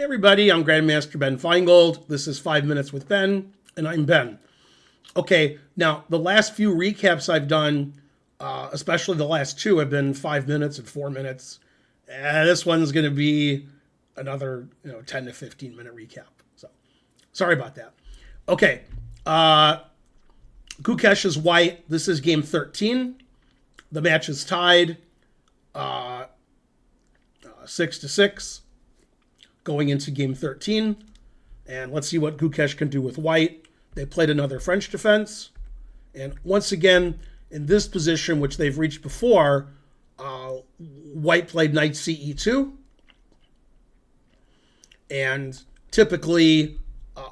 Everybody, I'm Grandmaster Ben Finegold. This is 5 Minutes with Ben, and I'm Ben. Okay, now the last few recaps I've done, especially the last two, have been 5 minutes and 4 minutes. This one's going to be another 10 to 15 minute recap. So sorry about that. Okay, Gukesh is white. This is game 13. The match is tied 6-6. Going into game 13. And let's see what Gukesh can do with white. They played another French defense. And once again, in this position, which they've reached before, white played knight ce2. And typically,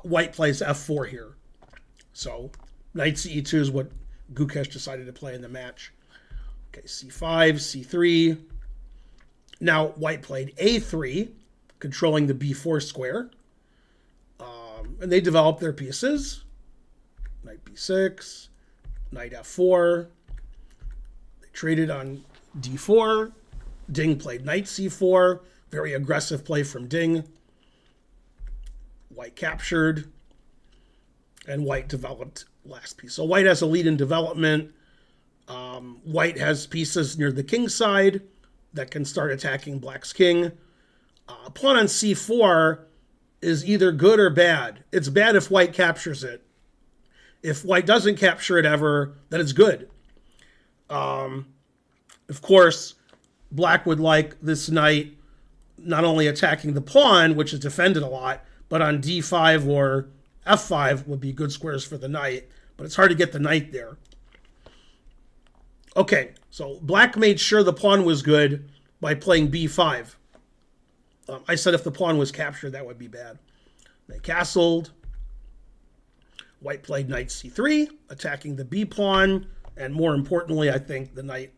white plays f4 here. So knight ce2 is what Gukesh decided to play in the match. Okay, c5, c3. Now white played a3, controlling the b4 square. And they developed their pieces. Knight b6, knight f4. They traded on d4. Ding played knight c4. Very aggressive play from Ding. White captured. And white developed last piece. So white has a lead in development. White has pieces near the king side that can start attacking black's king. Pawn on c4 is either good or bad. It's bad if white captures it. If white doesn't capture it ever, then it's good. Of course, black would like this knight not only attacking the pawn, which is defended a lot, but on d5 or f5 would be good squares for the knight. But it's hard to get the knight there. Okay, so black made sure the pawn was good by playing b5. I said if the pawn was captured, that would be bad. They castled. White played knight c3, attacking the b pawn. And more importantly, I think the knight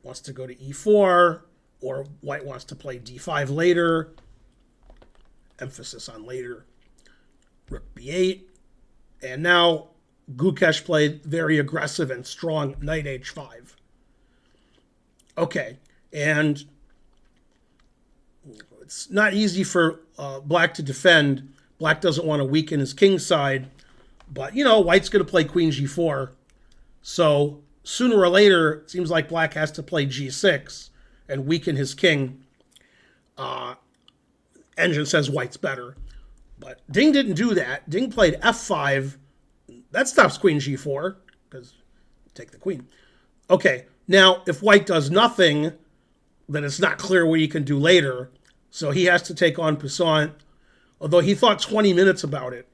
wants to go to e4, or white wants to play d5 later. Emphasis on later. Rook b8. And now Gukesh played very aggressive and strong knight h5. Okay, and it's not easy for black to defend. Black doesn't want to weaken his king side. But, white's going to play queen g4. So sooner or later, it seems like black has to play g6 and weaken his king. Engine says white's better. But Ding didn't do that. Ding played f5. That stops queen g4, because take the queen. Okay, now if white does nothing, then it's not clear what he can do later. So he has to take on Poussin, although he thought 20 minutes about it.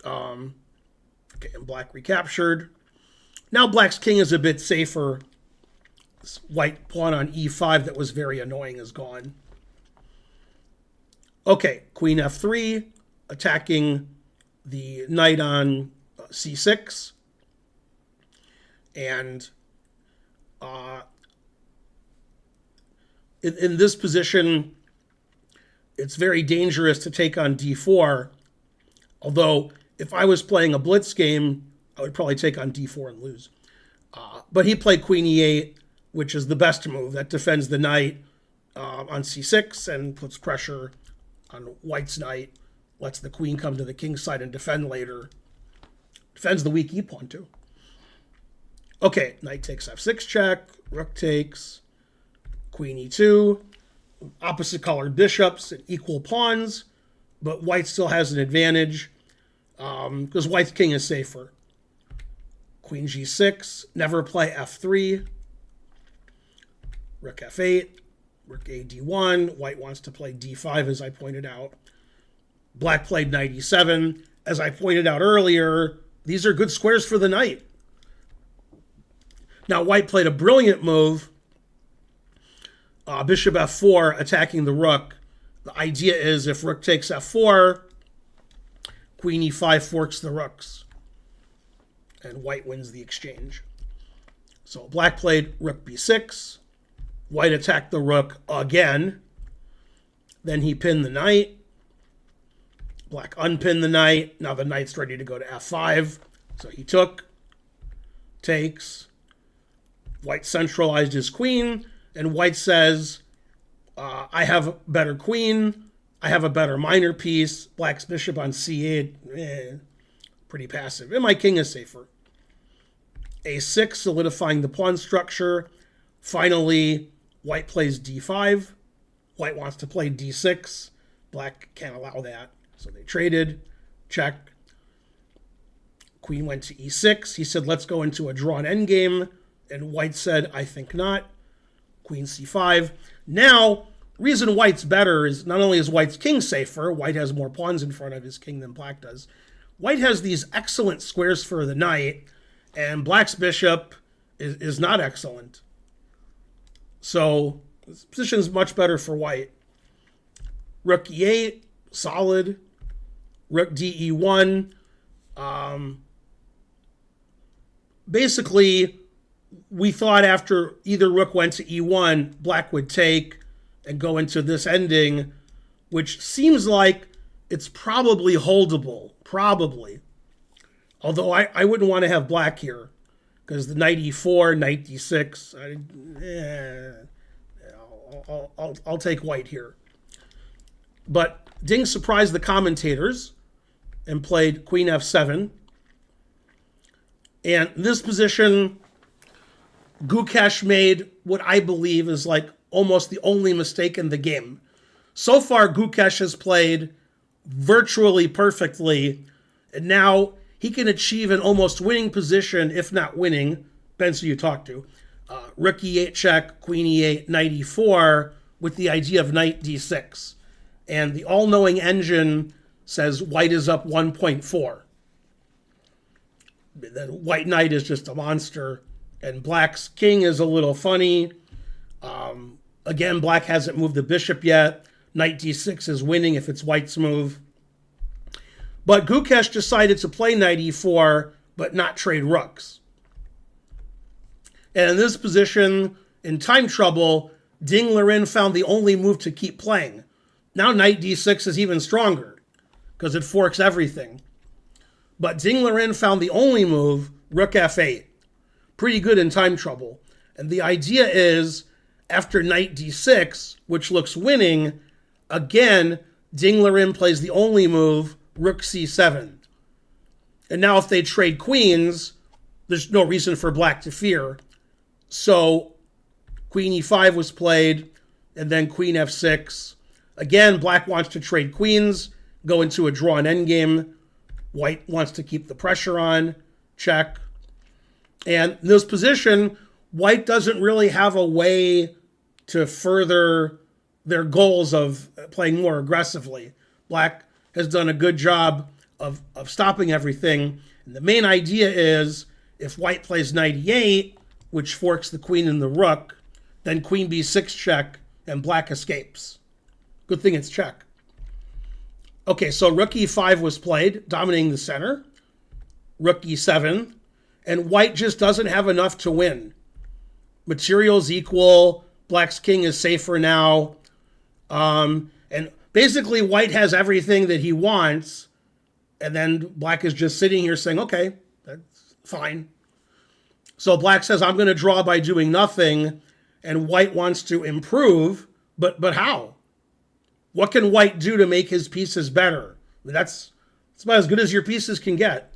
Okay, and black recaptured. Now black's king is a bit safer. This white pawn on e5 that was very annoying is gone. Okay, queen f3, attacking the knight on c6. And in this position, it's very dangerous to take on d4. Although, if I was playing a blitz game, I would probably take on d4 and lose. But he played queen e8, which is the best move. That defends the knight on c6 and puts pressure on white's knight. Lets the queen come to the king's side and defend later. Defends the weak e-pawn, too. Okay, knight takes f6 check. Rook takes. Queen e2. Opposite colored bishops and equal pawns. But white still has an advantage because white's king is safer. Queen g6. Never play f3. Rook f8. Rook a d1. White wants to play d5, as I pointed out. Black played knight e7. As I pointed out earlier, these are good squares for the knight. Now, white played a brilliant move. Bishop f4, attacking the rook. The idea is if rook takes f4, queen e5 forks the rooks. And white wins the exchange. So black played rook b6. White attacked the rook again. Then he pinned the knight. Black unpinned the knight. Now the knight's ready to go to f5. So he took, takes. White centralized his queen. And white says, I have a better queen. I have a better minor piece. Black's bishop on c8, pretty passive. And my king is safer. a6, solidifying the pawn structure. Finally, white plays d5. White wants to play d6. Black can't allow that. So they traded. Check. Queen went to e6. He said, let's go into a drawn endgame. And white said, I think not. Queen c5. Now, reason white's better is not only is white's king safer, white has more pawns in front of his king than black does. White has these excellent squares for the knight, and black's bishop is not excellent. So this position is much better for white. Rook e8, solid. Rook de1. Basically, we thought after either rook went to e1, black would take and go into this ending, which seems like it's probably holdable. Probably. Although I wouldn't want to have black here, because the knight e4, knight d6, I'll take white here. But Ding surprised the commentators and played queen f7. And in this position, Gukesh made what I believe is like almost the only mistake in the game. So far, Gukesh has played virtually perfectly, and now he can achieve an almost winning position, if not winning. Depends who you talk to. Rook e8 check, queen e8, knight e4, with the idea of knight d6. And the all-knowing engine says white is up 1.4. The white knight is just a monster, and black's king is a little funny. Again, black hasn't moved the bishop yet. Knight d6 is winning if it's white's move. But Gukesh decided to play knight e4, but not trade rooks. And in this position, in time trouble, Ding Liren found the only move to keep playing. Now knight d6 is even stronger, because it forks everything. But Ding Liren found the only move, rook f8. Pretty good in time trouble. And the idea is, after knight d6, which looks winning, again, Ding Liren plays the only move, rook c7. And now if they trade queens, there's no reason for black to fear. So queen e5 was played, and then queen f6. Again, black wants to trade queens, go into a drawn endgame. White wants to keep the pressure on, check. And in this position, white doesn't really have a way to further their goals of playing more aggressively. Black has done a good job of stopping everything. And the main idea is, if white plays knight e8, which forks the queen and the rook, then queen b6 check, and black escapes. Good thing it's check. Okay, so rook e5 was played, dominating the center. Rook e7. And white just doesn't have enough to win. Material's equal. Black's king is safer now. And basically, white has everything that he wants. And then black is just sitting here saying, okay, that's fine. So black says, I'm going to draw by doing nothing. And white wants to improve. But how? What can white do to make his pieces better? That's about as good as your pieces can get.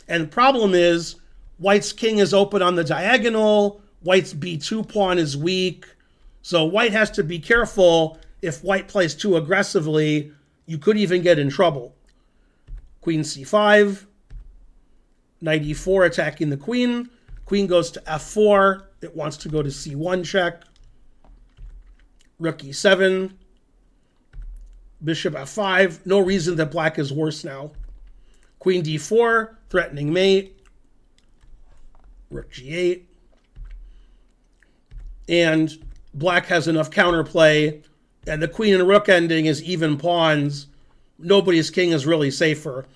And the problem is, white's king is open on the diagonal. White's b2 pawn is weak. So white has to be careful. If white plays too aggressively, you could even get in trouble. Queen c5. Knight e4 attacking the queen. Queen goes to f4. It wants to go to c1 check. Rook e7. Bishop f5. No reason that black is worse now. Queen d4. Threatening mate. Rook g8. And black has enough counterplay. And the queen and rook ending is even pawns. Nobody's king is really safer.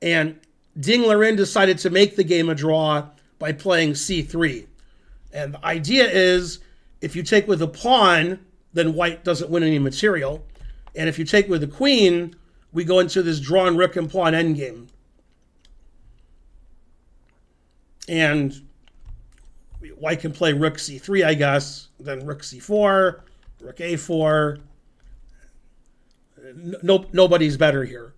And Ding Liren decided to make the game a draw by playing c3. And the idea is, if you take with a pawn, then white doesn't win any material. And if you take with the queen, we go into this drawn rook and pawn endgame. And white can play rook c3, I guess. Then rook c4, rook a4. Nobody's better here.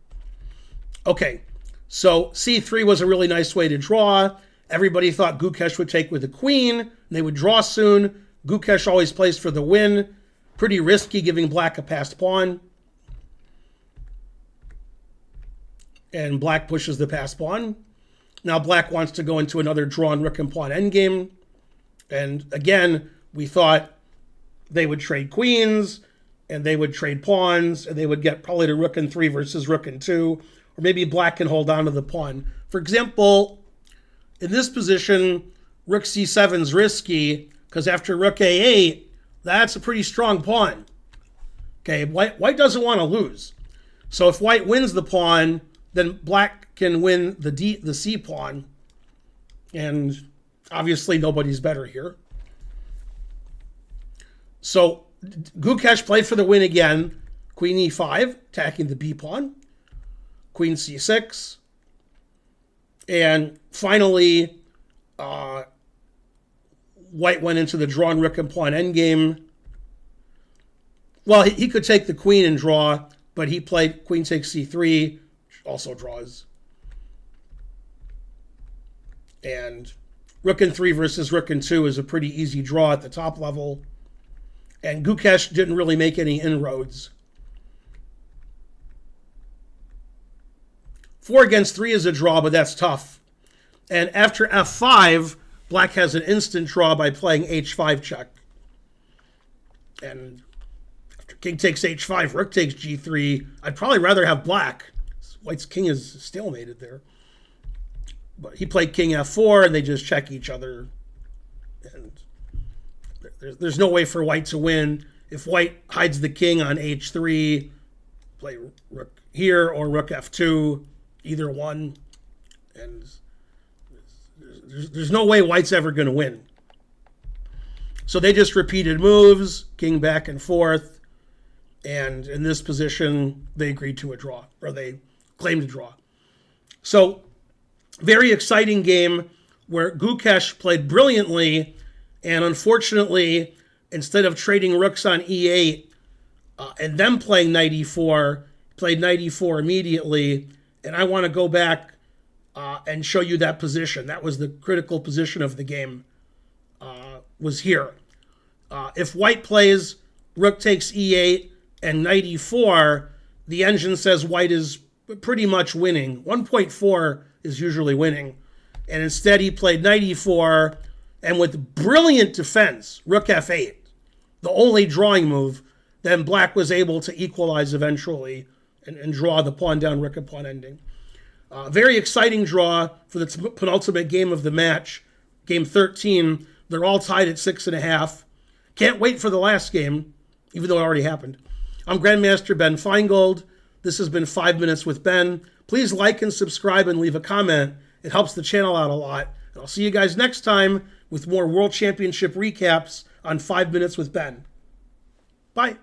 Okay, so c3 was a really nice way to draw. Everybody thought Gukesh would take with the queen, and they would draw soon. Gukesh always plays for the win. Pretty risky, giving black a passed pawn. And black pushes the passed pawn. Now black wants to go into another drawn rook and pawn endgame. And again, we thought they would trade queens, and they would trade pawns, and they would get probably to rook and 3 versus rook and 2. Or maybe black can hold on to the pawn. For example, in this position, rook c7 is risky, because after rook a8, that's a pretty strong pawn. Okay, white doesn't want to lose. So if white wins the pawn, then black can win the c pawn. And obviously nobody's better here. So Gukesh played for the win again. Queen e5, attacking the b pawn. Queen c6. And finally, white went into the drawn rook and pawn endgame. Well, he could take the queen and draw, but he played queen takes c3, which also draws. And rook and 3 versus rook and 2 is a pretty easy draw at the top level. And Gukesh didn't really make any inroads. 4 against 3 is a draw, but that's tough. And after f5, black has an instant draw by playing h5 check. And after king takes h5, rook takes g3, I'd probably rather have black. White's king is stalemated there. But he played king f4, and they just check each other. And there's no way for white to win. If white hides the king on h3, play rook here or rook f2, either one. And there's no way white's ever going to win. So they just repeated moves, king back and forth. And in this position, they agreed to a draw, or they claimed a draw. So very exciting game where Gukesh played brilliantly. And unfortunately, instead of trading rooks on e8 and then playing knight e4, played knight e4 immediately. And I want to go back and show you that position. That was the critical position of the game, was here. If white plays rook takes e8 and knight e4, the engine says white is pretty much winning. 1.4 is usually winning. And instead he played knight e4, and with brilliant defense, rook f8, the only drawing move, then black was able to equalize eventually and draw the pawn down rook and pawn ending. Very exciting draw for the penultimate game of the match, game 13. They're all tied at 6.5. Can't wait for the last game, even though it already happened. I'm Grandmaster Ben Finegold. This has been 5 Minutes with Ben. Please like and subscribe and leave a comment. It helps the channel out a lot. And I'll see you guys next time with more World Championship recaps on 5 Minutes with Ben. Bye.